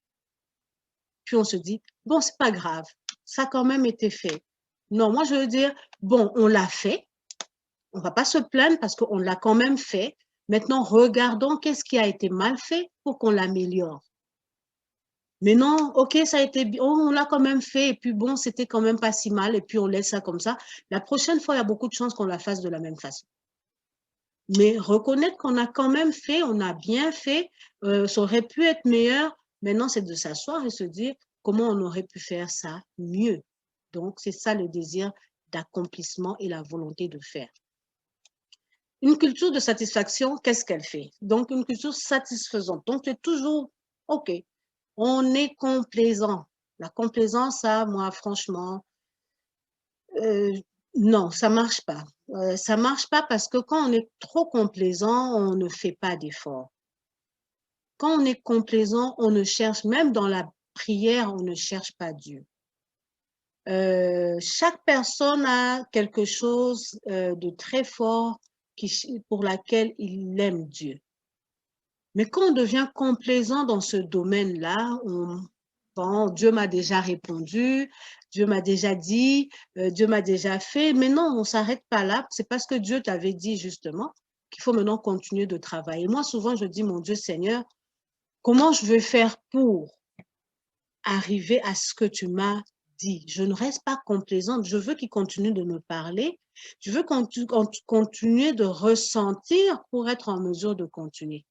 Puis on se dit, bon, c'est pas grave, ça a quand même été fait. Non, moi, je veux dire, bon, on l'a fait, on ne va pas se plaindre parce qu'on l'a quand même fait. Maintenant, regardons qu'est-ce qui a été mal fait pour qu'on l'améliore. Mais non, ok, ça a été bien, on l'a quand même fait, et puis bon, c'était quand même pas si mal, et puis on laisse ça comme ça. La prochaine fois, il y a beaucoup de chances qu'on la fasse de la même façon. Mais reconnaître qu'on a quand même fait, on a bien fait, ça aurait pu être meilleur. Maintenant, c'est de s'asseoir et se dire comment on aurait pu faire ça mieux. Donc, c'est ça le désir d'accomplissement et la volonté de faire. Une culture de satisfaction, qu'est-ce qu'elle fait? Donc, une culture satisfaisante. Donc, c'est toujours, OK, on est complaisant. La complaisance, ça, moi, franchement, non, ça marche pas. Ça marche pas parce que quand on est trop complaisant, on ne fait pas d'effort. Quand on est complaisant, on ne cherche, même dans la prière, on ne cherche pas Dieu. Chaque personne a quelque chose de très fort pour laquelle il aime Dieu. Mais quand on devient complaisant dans ce domaine-là, bon, Dieu m'a déjà répondu, Dieu m'a déjà dit, Dieu m'a déjà fait, mais non, on ne s'arrête pas là. C'est parce que Dieu t'avait dit justement qu'il faut maintenant continuer de travailler. Moi, souvent, je dis, mon Dieu Seigneur, comment je vais faire pour arriver à ce que tu m'as dit? Je ne reste pas complaisante, je veux qu'il continue de me parler, je veux continuer de ressentir pour être en mesure de continuer.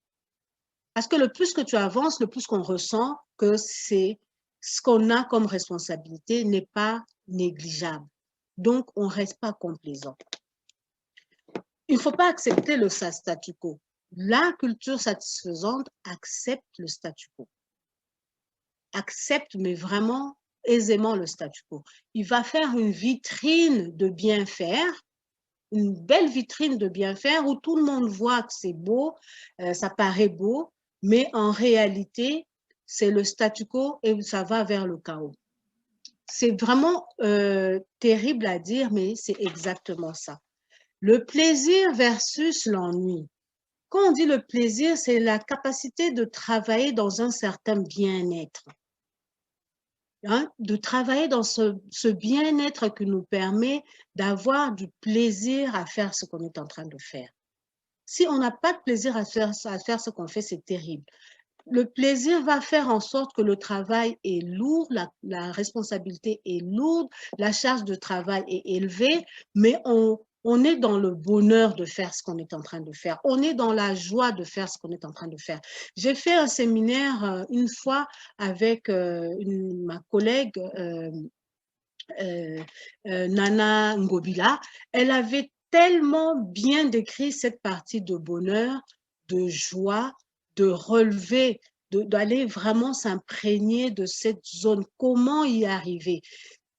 Parce que le plus que tu avances, le plus qu'on ressent que c'est ce qu'on a comme responsabilité n'est pas négligeable. Donc, on ne reste pas complaisant. Il ne faut pas accepter le statu quo. La culture satisfaisante accepte le statu quo. Accepte, mais vraiment aisément le statu quo. Il va faire une vitrine de bien faire, une belle vitrine de bien faire où tout le monde voit que c'est beau, ça paraît beau, mais en réalité, c'est le statu quo et ça va vers le chaos. C'est vraiment terrible à dire, mais c'est exactement ça. Le plaisir versus l'ennui. Quand on dit le plaisir, c'est la capacité de travailler dans un certain bien-être. Hein, de travailler dans ce bien-être qui nous permet d'avoir du plaisir à faire ce qu'on est en train de faire. Si on n'a pas de plaisir à faire ce qu'on fait, c'est terrible. Le plaisir va faire en sorte que le travail est lourd, la responsabilité est lourde, la charge de travail est élevée, mais on est dans le bonheur de faire ce qu'on est en train de faire. On est dans la joie de faire ce qu'on est en train de faire. J'ai fait un séminaire une fois avec ma collègue Nana Ngobila. Elle avait tellement bien décrit cette partie de bonheur, de joie, de relever, d'aller vraiment s'imprégner de cette zone. Comment y arriver?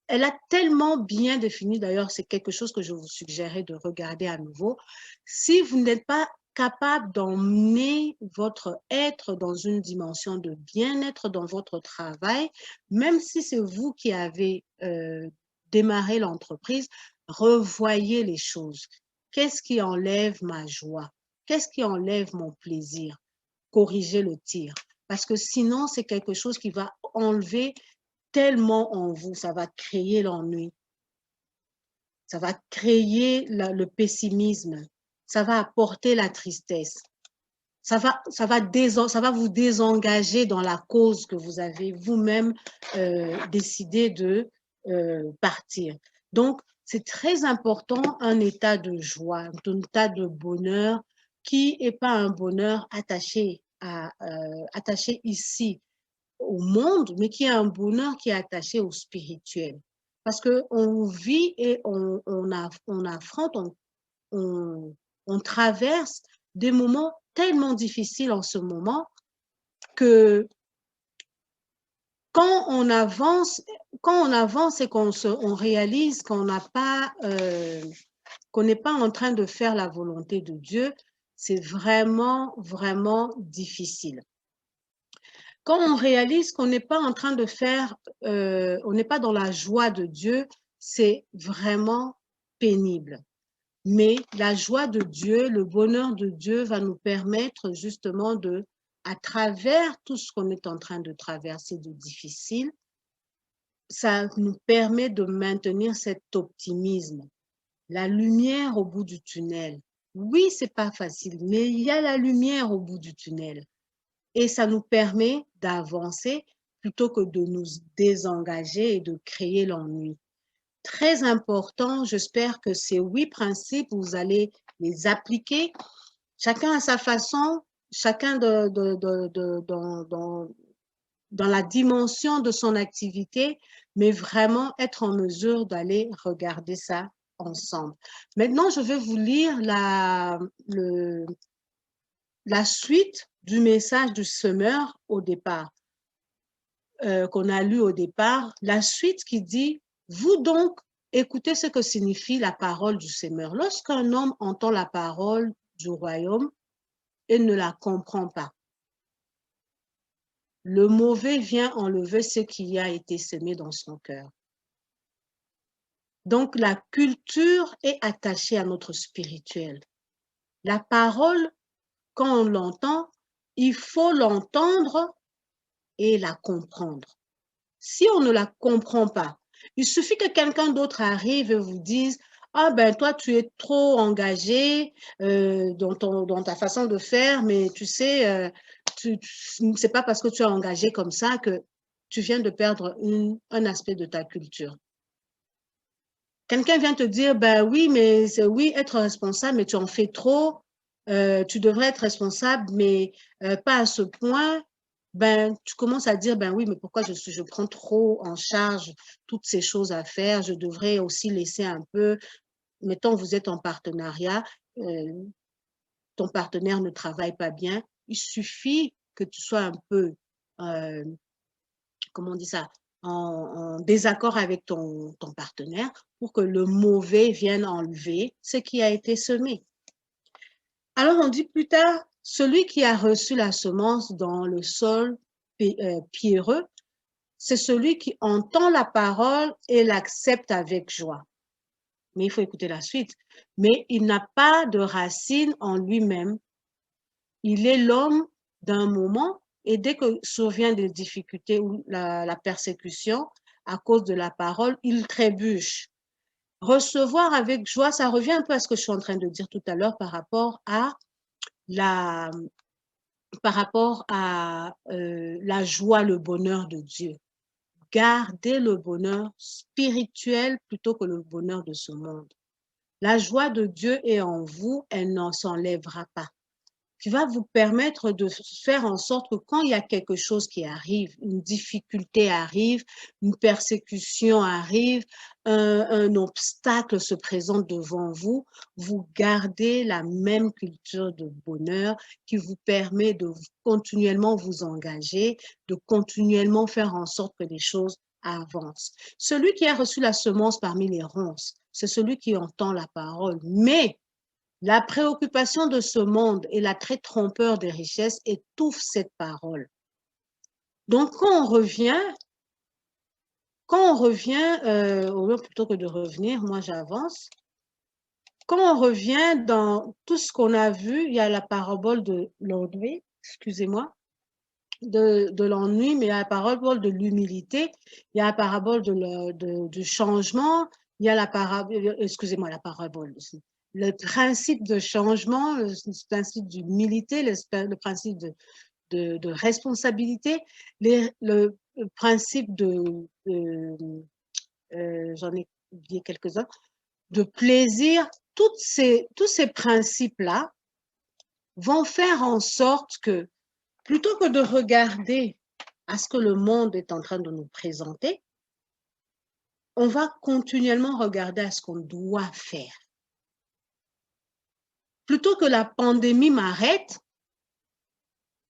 Elle a tellement bien défini, d'ailleurs, c'est quelque chose que je vous suggérais de regarder à nouveau. Si vous n'êtes pas capable d'emmener votre être dans une dimension de bien-être dans votre travail, même si c'est vous qui avez démarré l'entreprise, revoyez les choses. Qu'est-ce qui enlève ma joie? Qu'est-ce qui enlève mon plaisir? Corrigez le tir. Parce que sinon, c'est quelque chose qui va enlever tellement en vous, ça va créer l'ennui, ça va créer le pessimisme, ça va apporter la tristesse, ça va vous désengager dans la cause que vous avez vous-même décidé de partir. Donc, c'est très important un état de joie, un état de bonheur qui n'est pas un bonheur attaché ici au monde, mais qui est un bonheur qui est attaché au spirituel. Parce qu'on vit et on affronte, on traverse des moments tellement difficiles en ce moment que quand on avance et on réalise qu'on n'est pas en train de faire la volonté de Dieu, c'est vraiment, vraiment difficile. Quand on réalise qu'on n'est pas en train de faire, on n'est pas dans la joie de Dieu, c'est vraiment pénible. Mais la joie de Dieu, le bonheur de Dieu va nous permettre justement à travers tout ce qu'on est en train de traverser de difficile, ça nous permet de maintenir cet optimisme, la lumière au bout du tunnel. Oui, c'est pas facile, mais il y a la lumière au bout du tunnel. Et ça nous permet d'avancer plutôt que de nous désengager et de créer l'ennui. Très important, j'espère que ces 8 principes, vous allez les appliquer, chacun à sa façon, chacun dans la dimension de son activité, mais vraiment être en mesure d'aller regarder ça ensemble. Maintenant, je vais vous lire la suite du message du semeur au départ, qu'on a lu au départ, la suite qui dit « Vous donc, écoutez ce que signifie la parole du semeur. Lorsqu'un homme entend la parole du royaume et ne la comprend pas, le mauvais vient enlever ce qui a été semé dans son cœur. » Donc, la culture est attachée à notre spirituel. La parole, quand on l'entend, il faut l'entendre et la comprendre. Si on ne la comprend pas, il suffit que quelqu'un d'autre arrive et vous dise « Ah ben toi, tu es trop engagé dans ta façon de faire, mais tu sais, c'est pas parce que tu es engagé comme ça que tu viens de perdre un aspect de ta culture. » Quelqu'un vient te dire « Ben oui, mais c'est oui, être responsable, mais tu en fais trop. Tu devrais être responsable, mais pas à ce point. » Ben, tu commences à dire, ben oui, mais pourquoi je prends trop en charge toutes ces choses à faire? Je devrais aussi laisser un peu, mettons, vous êtes en partenariat, ton partenaire ne travaille pas bien, il suffit que tu sois un peu, comment on dit ça, en désaccord avec ton partenaire pour que le mauvais vienne enlever ce qui a été semé. Alors, on dit plus tard, celui qui a reçu la semence dans le sol pierreux, c'est celui qui entend la parole et l'accepte avec joie. Mais il faut écouter la suite. Mais il n'a pas de racine en lui-même. Il est l'homme d'un moment et dès que survient des difficultés ou la persécution à cause de la parole, il trébuche. Recevoir avec joie, ça revient un peu à ce que je suis en train de dire tout à l'heure par rapport à la joie, le bonheur de Dieu. Gardez le bonheur spirituel plutôt que le bonheur de ce monde. La joie de Dieu est en vous, elle n'en s'enlèvera pas. Qui va vous permettre de faire en sorte que quand il y a quelque chose qui arrive, une difficulté arrive, une persécution arrive, un obstacle se présente devant vous, vous gardez la même culture de bonheur qui vous permet de continuellement vous engager, de continuellement faire en sorte que les choses avancent. Celui qui a reçu la semence parmi les ronces, c'est celui qui entend la parole, mais la préoccupation de ce monde et l'attrait trompeur des richesses étouffent cette parole. Donc, quand on revient, plutôt que de revenir, moi j'avance, quand on revient dans tout ce qu'on a vu, il y a la parabole de l'ennui, excusez-moi, de l'ennui, mais il y a la parabole de l'humilité, il y a la parabole du changement, il y a la parabole, excusez-moi, la parabole aussi. Le principe de changement, le principe d'humilité, le principe de responsabilité, le principe j'en ai oublié quelques-uns, de plaisir, tous ces principes-là vont faire en sorte que, plutôt que de regarder à ce que le monde est en train de nous présenter, on va continuellement regarder à ce qu'on doit faire. Plutôt que la pandémie m'arrête,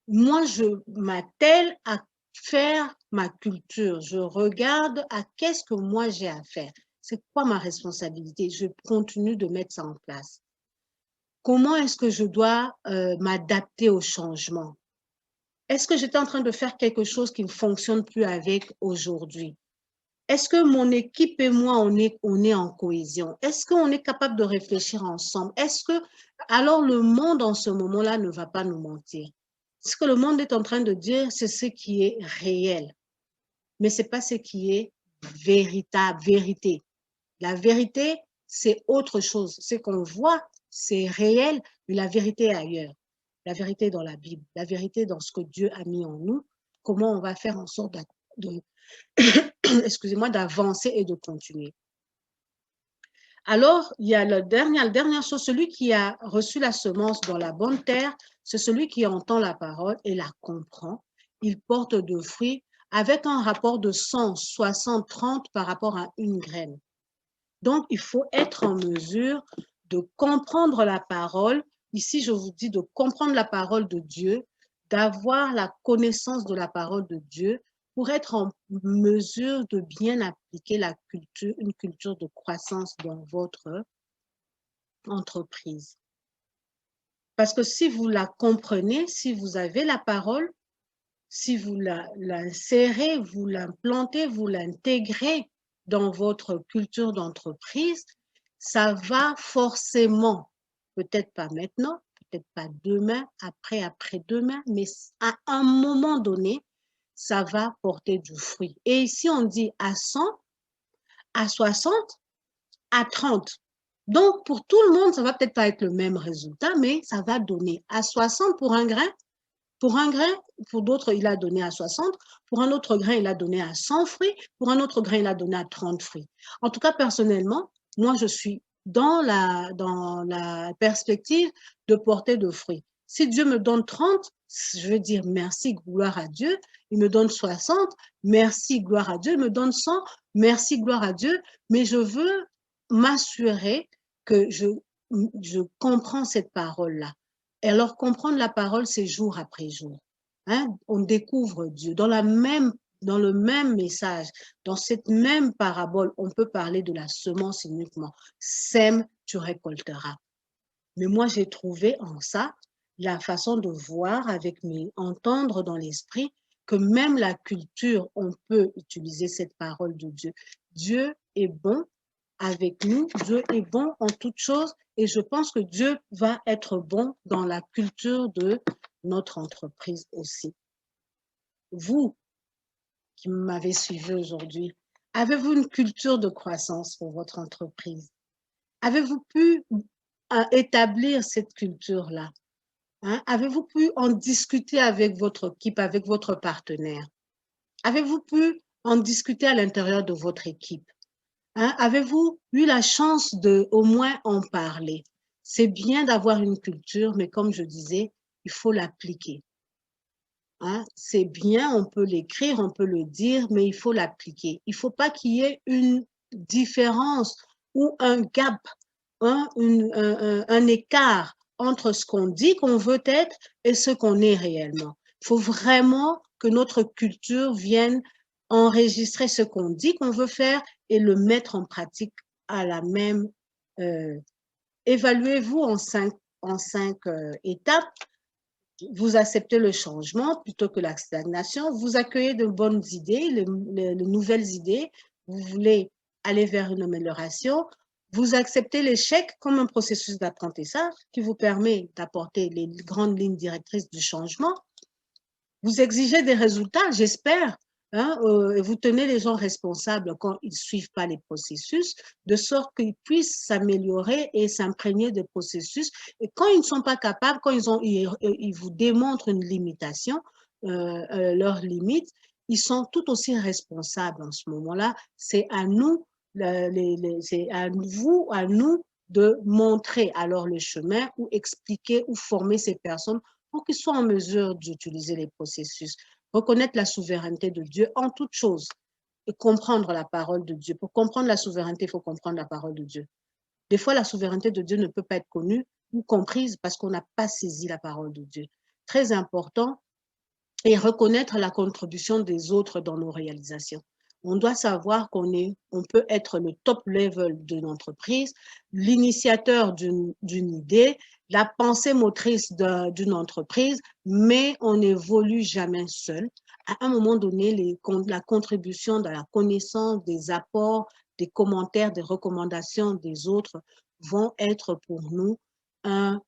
moi, je m'attelle à faire ma culture. Je regarde à qu'est-ce que moi j'ai à faire. C'est quoi ma responsabilité? Je continue de mettre ça en place. Comment est-ce que je dois m'adapter au changement? Est-ce que j'étais en train de faire quelque chose qui ne fonctionne plus avec aujourd'hui? Est-ce que mon équipe et moi, on est en cohésion? Est-ce qu'on est capable de réfléchir ensemble? Alors le monde en ce moment-là ne va pas nous mentir. Ce que le monde est en train de dire, c'est ce qui est réel. Mais ce n'est pas ce qui est véritable, vérité. La vérité, c'est autre chose. Ce qu'on voit, c'est réel, mais la vérité est ailleurs. La vérité est dans la Bible. La vérité est dans ce que Dieu a mis en nous. Comment on va faire en sorte excusez-moi, d'avancer et de continuer. Alors, il y a la dernière chose, celui qui a reçu la semence dans la bonne terre, c'est celui qui entend la parole et la comprend. Il porte de fruits avec un rapport de 100, 60, 30 par rapport à une graine. Donc, il faut être en mesure de comprendre la parole. Ici, je vous dis de comprendre la parole de Dieu, d'avoir la connaissance de la parole de Dieu pour être en mesure de bien appliquer une culture de croissance dans votre entreprise. Parce que si vous la comprenez, si vous avez la parole, si vous l'insérez, vous l'implantez, vous l'intégrez dans votre culture d'entreprise, ça va forcément, peut-être pas maintenant, peut-être pas demain, après-demain, mais à un moment donné, ça va porter du fruit. Et ici, on dit à 100, à 60, à 30. Donc, pour tout le monde, ça va peut-être pas être le même résultat, mais ça va donner à 60 pour un grain. Pour un grain, pour d'autres, il a donné à 60. Pour un autre grain, il a donné à 100 fruits. Pour un autre grain, il a donné à 30 fruits. En tout cas, personnellement, moi, je suis dans la perspective de porter de fruits. Si Dieu me donne 30, je veux dire merci, gloire à Dieu. Il me donne 60, merci, gloire à Dieu. Il me donne 100, merci, gloire à Dieu. Mais je veux m'assurer que je comprends cette parole-là. Et alors, comprendre la parole, c'est jour après jour. Hein? On découvre Dieu. Dans le même message, dans cette même parabole, on peut parler de la semence uniquement. Sème, tu récolteras. Mais moi, j'ai trouvé en ça la façon de voir entendre dans l'esprit que même la culture, on peut utiliser cette parole de Dieu. Dieu est bon avec nous, Dieu est bon en toutes choses et je pense que Dieu va être bon dans la culture de notre entreprise aussi. Vous qui m'avez suivi aujourd'hui, avez-vous une culture de croissance pour votre entreprise? Avez-vous pu établir cette culture-là? Hein? Avez-vous pu en discuter avec votre équipe, avec votre partenaire? Avez-vous pu en discuter à l'intérieur de votre équipe? Hein? Avez-vous eu la chance de au moins en parler? C'est bien d'avoir une culture, mais comme je disais, il faut l'appliquer. Hein? C'est bien, on peut l'écrire, on peut le dire, mais il faut l'appliquer. Il ne faut pas qu'il y ait une différence ou un gap, hein, un écart entre ce qu'on dit qu'on veut être et ce qu'on est réellement. Il faut vraiment que notre culture vienne enregistrer ce qu'on dit qu'on veut faire et le mettre en pratique à la même. Évaluez-vous en cinq étapes. Vous acceptez le changement plutôt que la stagnation. Vous accueillez de bonnes idées, les nouvelles idées. Vous voulez aller vers une amélioration. Vous acceptez l'échec comme un processus d'apprentissage qui vous permet d'apporter les grandes lignes directrices du changement. Vous exigez des résultats, j'espère. Hein, vous tenez les gens responsables quand ils ne suivent pas les processus, de sorte qu'ils puissent s'améliorer et s'imprégner des processus. Et quand ils ne sont pas capables, quand ils vous démontrent une limitation, leurs limites, ils sont tout aussi responsables en ce moment-là. C'est à nous, c'est à vous, à nous de montrer alors le chemin ou expliquer ou former ces personnes pour qu'ils soient en mesure d'utiliser les processus. Reconnaître la souveraineté de Dieu en toutes choses et comprendre la parole de Dieu. Pour comprendre la souveraineté, il faut comprendre la parole de Dieu. Des fois, la souveraineté de Dieu ne peut pas être connue ou comprise parce qu'on n'a pas saisi la parole de Dieu. Très important, et reconnaître la contribution des autres dans nos réalisations. On doit savoir on peut être le top level d'une entreprise, l'initiateur d'une idée, la pensée motrice d'une entreprise, mais on n'évolue jamais seul. À un moment donné, la contribution de la connaissance, des apports, des commentaires, des recommandations des autres vont être pour nous un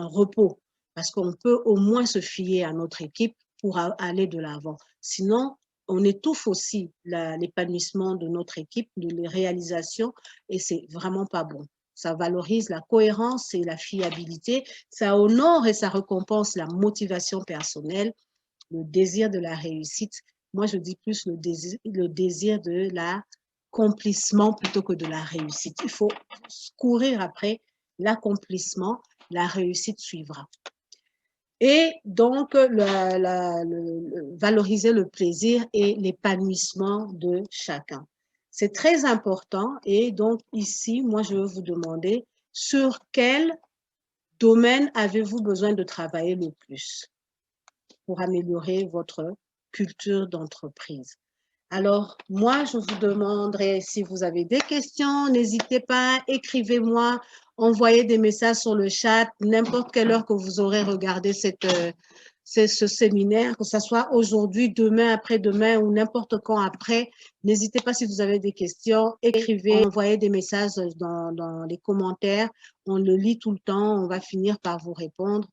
repos parce qu'on peut au moins se fier à notre équipe pour aller de l'avant. Sinon, on étouffe aussi l'épanouissement de notre équipe, de les réalisations, et c'est vraiment pas bon. Ça valorise la cohérence et la fiabilité, ça honore et ça récompense la motivation personnelle, le désir de la réussite. Moi, je dis plus le désir de l'accomplissement plutôt que de la réussite. Il faut courir après l'accomplissement, la réussite suivra. Et donc, valoriser le plaisir et l'épanouissement de chacun. C'est très important. Et donc, ici, moi, je veux vous demander sur quel domaine avez-vous besoin de travailler le plus pour améliorer votre culture d'entreprise? Alors, moi, je vous demanderai si vous avez des questions, n'hésitez pas, écrivez-moi, envoyez des messages sur le chat, n'importe quelle heure que vous aurez regardé ce séminaire, que ce soit aujourd'hui, demain, après-demain ou n'importe quand après. N'hésitez pas si vous avez des questions, écrivez, envoyez des messages dans les commentaires. On le lit tout le temps, on va finir par vous répondre.